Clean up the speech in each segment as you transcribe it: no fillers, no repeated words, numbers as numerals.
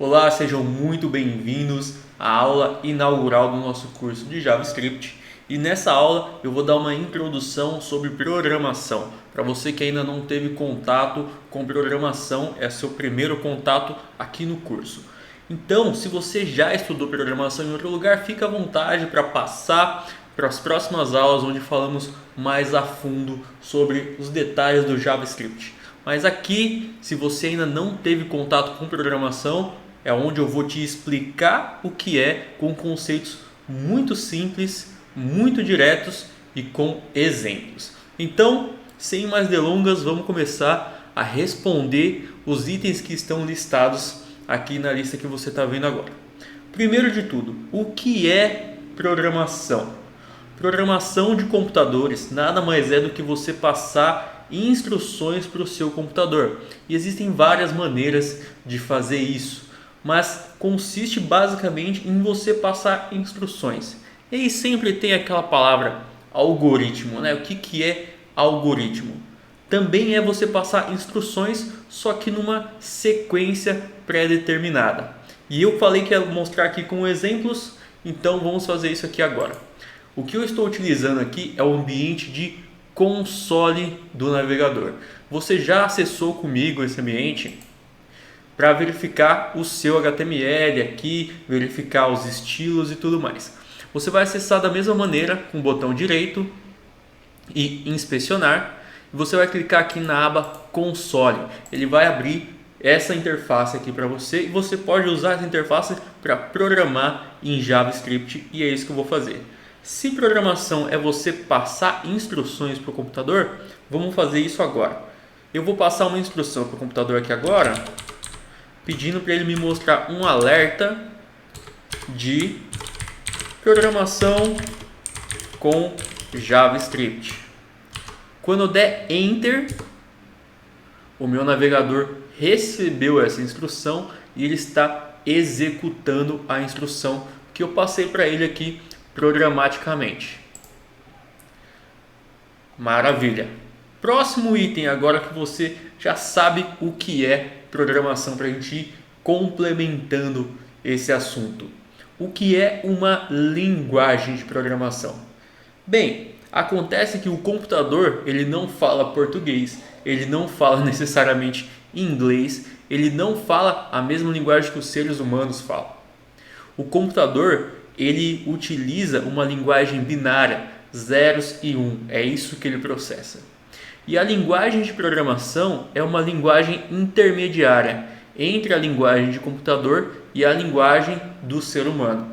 Olá, sejam muito bem-vindos à aula inaugural do nosso curso de JavaScript. E nessa aula eu vou dar uma introdução sobre programação. Para você que ainda não teve contato com programação, é seu primeiro contato aqui no curso. Então, se você já estudou programação em outro lugar, fica à vontade para passar para as próximas aulas onde falamos mais a fundo sobre os detalhes do JavaScript. Mas aqui, se você ainda não teve contato com programação, é onde eu vou te explicar o que é com conceitos muito simples, muito diretos e com exemplos. Então, sem mais delongas, vamos começar a responder os itens que estão listados aqui na lista que você está vendo agora. Primeiro de tudo, o que é programação? Programação de computadores nada mais é do que você passar instruções para o seu computador. E existem várias maneiras de fazer isso, mas consiste basicamente em você passar instruções. E aí sempre tem aquela palavra algoritmo, né? O que é algoritmo? Também é você passar instruções, só que numa sequência pré-determinada. E eu falei que ia mostrar aqui com exemplos, então vamos fazer isso aqui agora. O que eu estou utilizando aqui é o ambiente de console do navegador. Você já acessou comigo esse ambiente para verificar o seu HTML aqui, verificar os estilos e tudo mais. Você vai acessar da mesma maneira com o botão direito e inspecionar. Você vai clicar aqui na aba console. Ele vai abrir essa interface aqui para você e você pode usar essa interface para programar em JavaScript e é isso que eu vou fazer. Se programação é você passar instruções para o computador, vamos fazer isso agora. Eu vou passar uma instrução para o computador aqui agora, pedindo para ele me mostrar um alerta de programação com JavaScript. Quando eu der Enter, o meu navegador recebeu essa instrução e ele está executando a instrução que eu passei para ele aqui programaticamente. Maravilha! Próximo item, agora que você já sabe o que é programação, para a gente ir complementando esse assunto. O que é uma linguagem de programação? Bem, acontece que o computador ele não fala português, ele não fala necessariamente inglês, ele não fala a mesma linguagem que os seres humanos falam. O computador ele utiliza uma linguagem binária, zeros e 1, é isso que ele processa. E a linguagem de programação é uma linguagem intermediária entre a linguagem de computador e a linguagem do ser humano.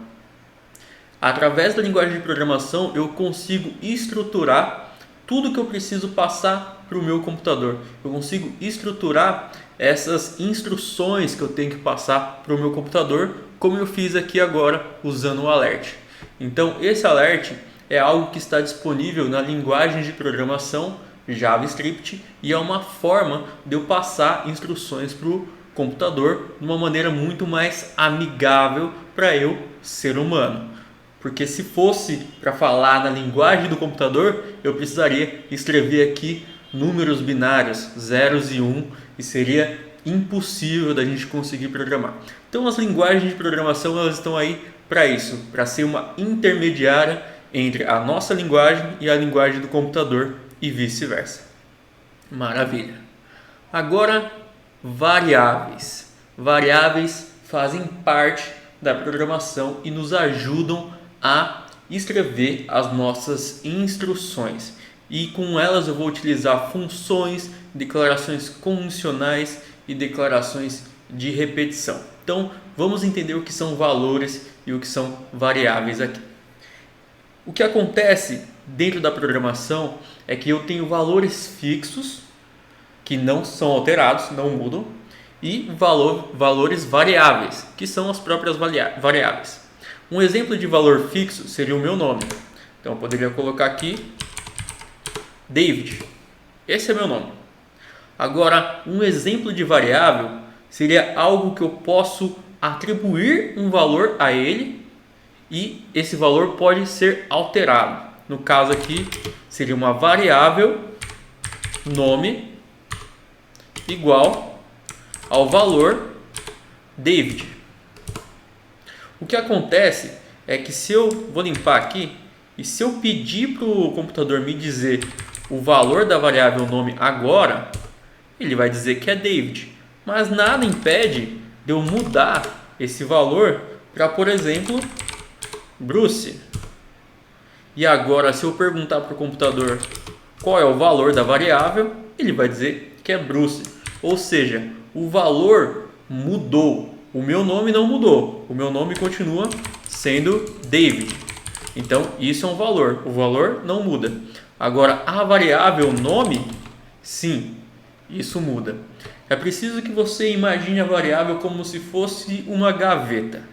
Através da linguagem de programação eu consigo estruturar tudo que eu preciso passar para o meu computador. Eu consigo estruturar essas instruções que eu tenho que passar para o meu computador, como eu fiz aqui agora usando o alert. Então esse alert é algo que está disponível na linguagem de programação JavaScript e é uma forma de eu passar instruções para o computador de uma maneira muito mais amigável para eu, ser humano. Porque se fosse para falar na linguagem do computador, eu precisaria escrever aqui números binários, zeros e 1, e seria impossível da gente conseguir programar. Então as linguagens de programação elas estão aí para isso, para ser uma intermediária entre a nossa linguagem e a linguagem do computador e vice-versa. Maravilha! Agora, variáveis. Variáveis fazem parte da programação e nos ajudam a escrever as nossas instruções. E com elas eu vou utilizar funções, declarações condicionais e declarações de repetição. Então, vamos entender o que são valores e o que são variáveis aqui. O que acontece dentro da programação é que eu tenho valores fixos que não são alterados, não mudam, e valores variáveis, que são as próprias variáveis. Um exemplo de valor fixo seria o meu nome. Então eu poderia colocar aqui David. Esse é meu nome. Agora, um exemplo de variável seria algo que eu posso atribuir um valor a ele e esse valor pode ser alterado. No caso aqui, seria uma variável nome igual ao valor David. O que acontece é que se eu vou limpar aqui e se eu pedir para o computador me dizer o valor da variável nome agora, ele vai dizer que é David. Mas nada impede de eu mudar esse valor para, por exemplo, Bruce. E agora, se eu perguntar para o computador qual é o valor da variável, ele vai dizer que é Bruce. Ou seja, o valor mudou. O meu nome não mudou. O meu nome continua sendo David. Então, isso é um valor. O valor não muda. Agora, a variável nome, sim, isso muda. É preciso que você imagine a variável como se fosse uma gaveta.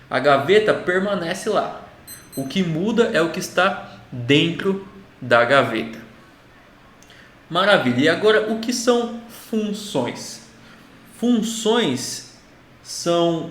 A gaveta permanece lá. O que muda é o que está dentro da gaveta. Maravilha. E agora, o que são funções? Funções são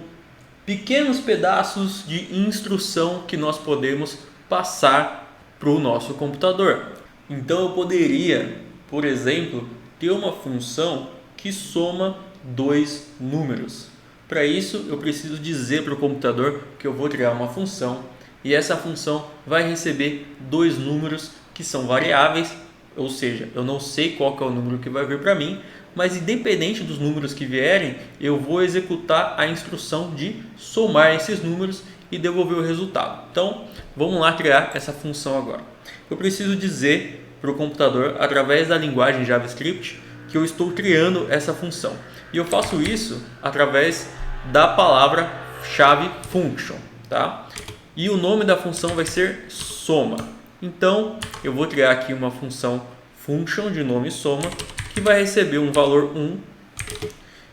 pequenos pedaços de instrução que nós podemos passar para o nosso computador. Então, eu poderia, por exemplo, ter uma função que soma dois números. Para isso, eu preciso dizer para o computador que eu vou criar uma função e essa função vai receber dois números que são variáveis, ou seja, eu não sei qual que é o número que vai vir para mim, mas independente dos números que vierem, eu vou executar a instrução de somar esses números e devolver o resultado. Então, vamos lá criar essa função agora. Eu preciso dizer para o computador, através da linguagem JavaScript, que eu estou criando essa função. E eu faço isso através da palavra-chave function, tá? E o nome da função vai ser soma. Então, eu vou criar aqui uma função function de nome soma, que vai receber um valor 1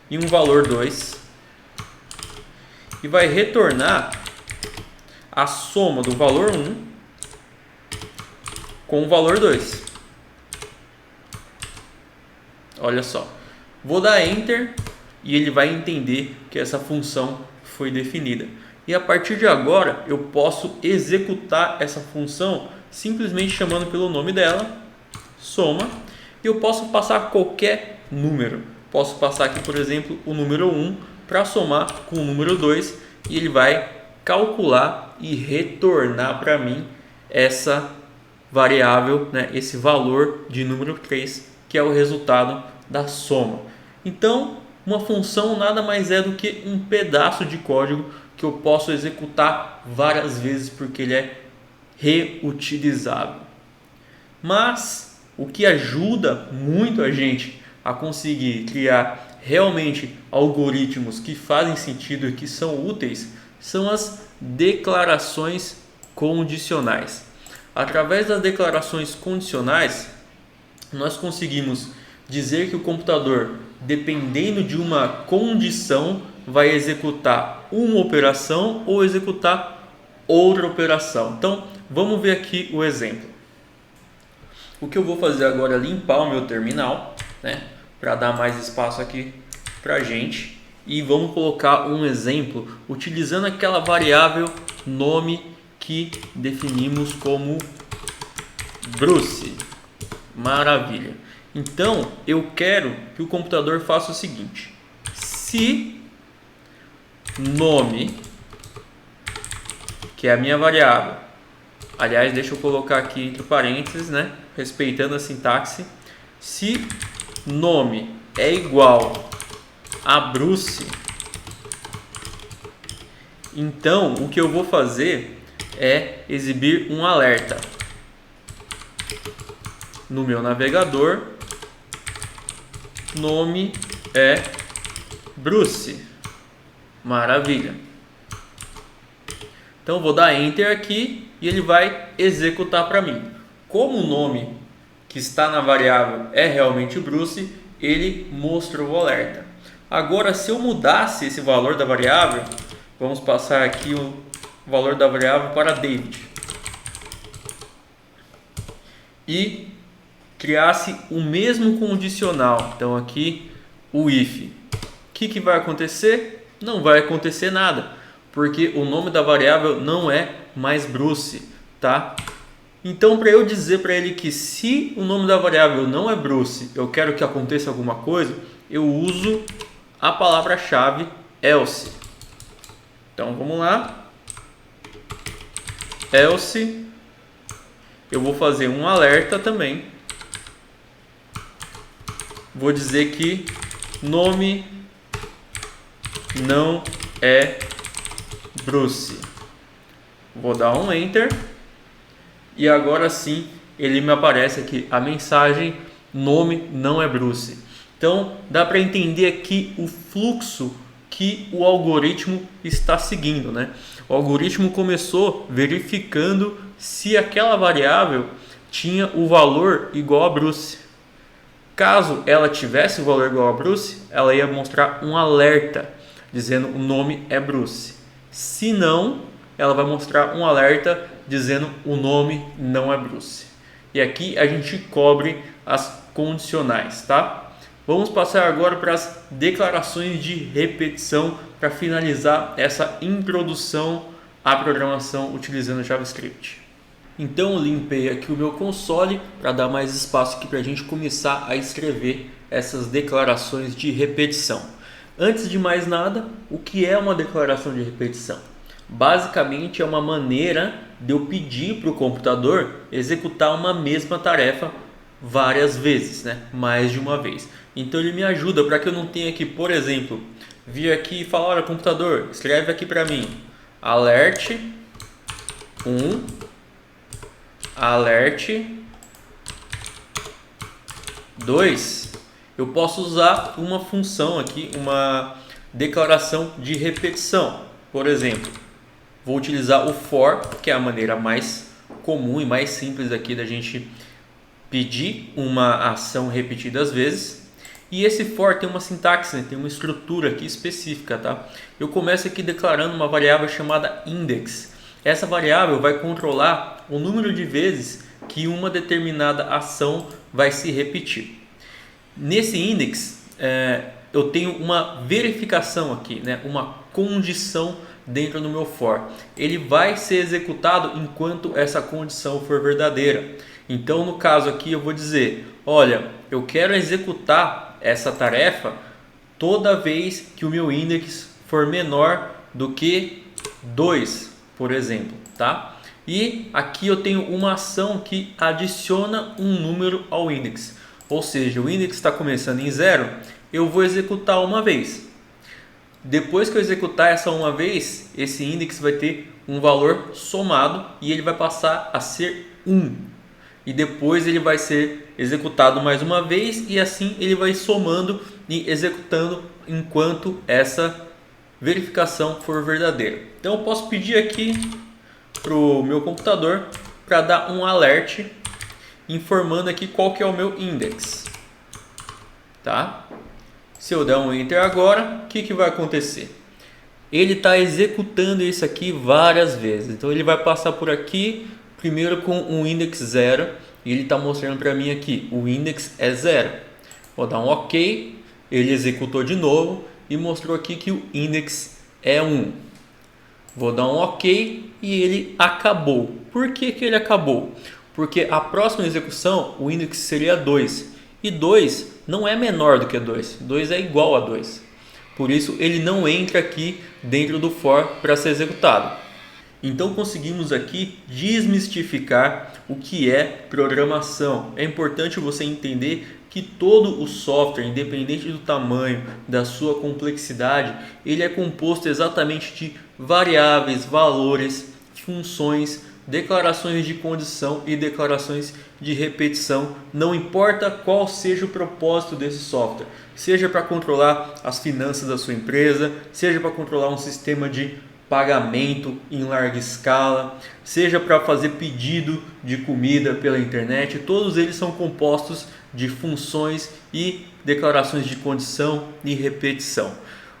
e um valor 2 e vai retornar a soma do valor 1 com o valor 2. Olha só, vou dar Enter e ele vai entender que essa função foi definida. E a partir de agora eu posso executar essa função simplesmente chamando pelo nome dela, soma, e eu posso passar qualquer número. Posso passar aqui, por exemplo, o número 1 para somar com o número 2 e ele vai calcular e retornar para mim essa variável, né, esse valor de número 3, que é o resultado da soma. Então, uma função nada mais é do que um pedaço de código que eu posso executar várias vezes porque ele é reutilizável. Mas o que ajuda muito a gente a conseguir criar realmente algoritmos que fazem sentido e que são úteis são as declarações condicionais. Através das declarações condicionais, nós conseguimos dizer que o computador, dependendo de uma condição, vai executar uma operação ou executar outra operação. Então, vamos ver aqui o exemplo. O que eu vou fazer agora é limpar o meu terminal, né, para dar mais espaço aqui para a gente. E vamos colocar um exemplo utilizando aquela variável nome que definimos como Bruce. Maravilha. Então, eu quero que o computador faça o seguinte: se nome, que é a minha variável, aliás, deixa eu colocar aqui entre parênteses, né, respeitando a sintaxe, se nome é igual a Bruce, então o que eu vou fazer é exibir um alerta no meu navegador. Nome é Bruce. Maravilha. Então vou dar Enter aqui e ele vai executar para mim. Como o nome que está na variável é realmente Bruce, ele mostrou o alerta. Agora, se eu mudasse esse valor da variável, vamos passar aqui o valor da variável para David e criasse o mesmo condicional, então aqui o if, o que vai acontecer? Não vai acontecer nada, porque o nome da variável não é mais Bruce, tá? Então, para eu dizer para ele que se o nome da variável não é Bruce, eu quero que aconteça alguma coisa, eu uso a palavra-chave else. Então, vamos lá. else, eu vou fazer um alerta também. Vou dizer que nome não é Bruce. Vou dar um enter e agora sim ele me aparece aqui a mensagem nome não é Bruce. Então dá para entender aqui o fluxo que o algoritmo está seguindo, né? O algoritmo começou verificando se aquela variável tinha o valor igual a Bruce. Caso ela tivesse o valor igual a Bruce, ela ia mostrar um alerta dizendo o nome é Bruce. Se não, ela vai mostrar um alerta dizendo o nome não é Bruce. E aqui a gente cobre as condicionais, tá? Vamos passar agora para as declarações de repetição para finalizar essa introdução à programação utilizando JavaScript. Então eu limpei aqui o meu console para dar mais espaço aqui para a gente começar a escrever essas declarações de repetição. Antes de mais nada, o que é uma declaração de repetição? Basicamente é uma maneira de eu pedir para o computador executar uma mesma tarefa várias vezes, né? Mais de uma vez. Então ele me ajuda para que eu não tenha que, por exemplo, vir aqui e falar: olha, computador, escreve aqui para mim alert 1, alert 2. Eu posso usar uma função aqui, uma declaração de repetição. Por exemplo, vou utilizar o for, que é a maneira mais comum e mais simples aqui da gente pedir uma ação repetidas vezes. E esse for tem uma sintaxe, né? Tem uma estrutura aqui específica, tá? Eu começo aqui declarando uma variável chamada index. Essa variável vai controlar o número de vezes que uma determinada ação vai se repetir. Nesse index, eu tenho uma verificação aqui, né? Uma condição dentro do meu for. Ele vai ser executado enquanto essa condição for verdadeira. Então, no caso aqui, eu vou dizer: olha, eu quero executar essa tarefa toda vez que o meu index for menor do que 2, por exemplo, tá? E aqui eu tenho uma ação que adiciona um número ao index. Ou seja, o index está começando em 0, eu vou executar uma vez. Depois que eu executar essa uma vez, esse index vai ter um valor somado e ele vai passar a ser 1. E depois ele vai ser executado mais uma vez e assim ele vai somando e executando enquanto essa verificação for verdadeira. Então eu posso pedir aqui para o meu computador para dar um alert informando aqui qual que é o meu index, tá? Se eu der um enter agora, o que vai acontecer? Ele está executando isso aqui várias vezes. Então ele vai passar por aqui primeiro com um index 0 e ele está mostrando para mim aqui o index é 0. Vou dar um OK, ele executou de novo e mostrou aqui que o index é 1. Vou dar um OK e ele acabou. Por que ele acabou? Porque a próxima execução o index seria 2 e 2 não é menor do que 2, 2 é igual a 2. Por isso ele não entra aqui dentro do for para ser executado. Então conseguimos aqui desmistificar o que é programação. É importante você entender que todo o software, independente do tamanho, da sua complexidade, ele é composto exatamente de variáveis, valores, funções, declarações de condição e declarações de repetição. Não importa qual seja o propósito desse software, seja para controlar as finanças da sua empresa, seja para controlar um sistema de pagamento em larga escala, seja para fazer pedido de comida pela internet, todos eles são compostos de funções e declarações de condição e repetição.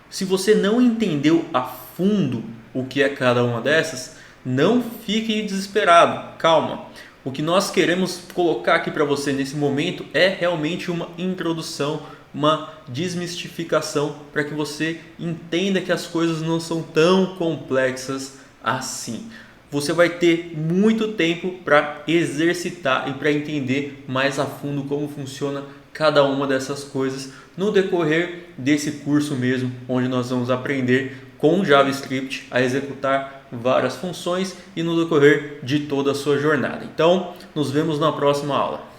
Se você não entendeu a fundo o que é cada uma dessas, não fique desesperado, calma. O que nós queremos colocar aqui para você nesse momento é realmente uma introdução, uma desmistificação para que você entenda que as coisas não são tão complexas assim. Você vai ter muito tempo para exercitar e para entender mais a fundo como funciona cada uma dessas coisas no decorrer desse curso mesmo, onde nós vamos aprender com JavaScript a executar várias funções e no decorrer de toda a sua jornada. Então, nos vemos na próxima aula.